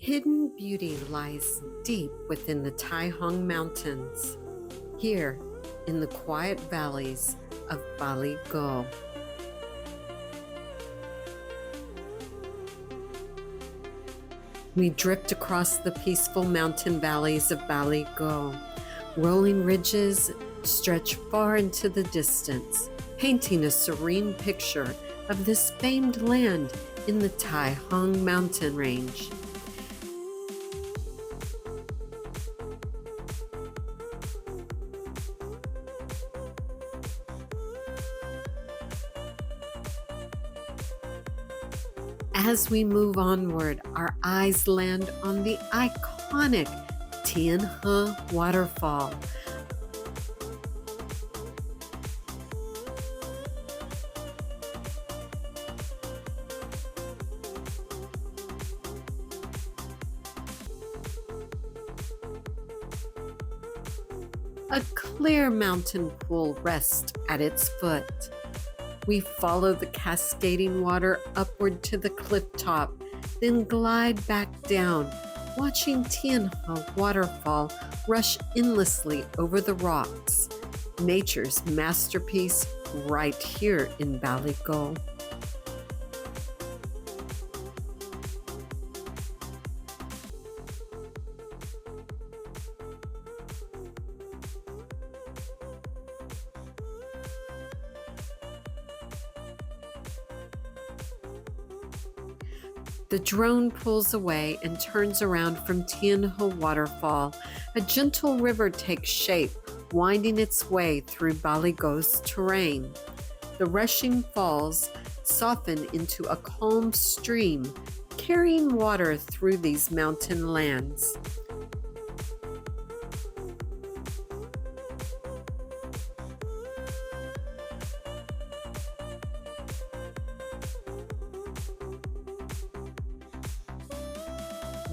Hidden beauty lies deep within the Taihang Mountains, here in the quiet valleys of Baligou. We drift across the peaceful mountain valleys of Baligou. Rolling ridges stretch far into the distance, painting a serene picture of this famed land in the Taihang mountain range. As we move onward, our eyes land on the iconic Tianjieshan Waterfall. A clear mountain pool rests at its foot. We follow the cascading water upward to the cliff top, then glide back down, watching Tianhe Waterfall rush endlessly over the rocks. Nature's masterpiece right here in Baligou. The drone pulls away and turns around from Tianhe Waterfall. A gentle river takes shape, winding its way through Baligou's terrain. The rushing falls soften into a calm stream, carrying water through these mountain lands.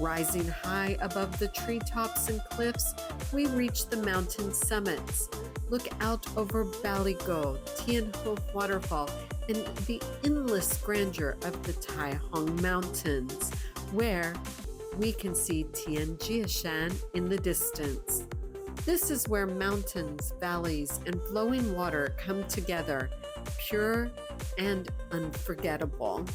Rising high above the treetops and cliffs, we reach the mountain summits. Look out over Baligou, Tianhe Waterfall, and the endless grandeur of the Taihang Mountains, where we can see Tianjieshan in the distance. This is where mountains, valleys, and flowing water come together, pure and unforgettable.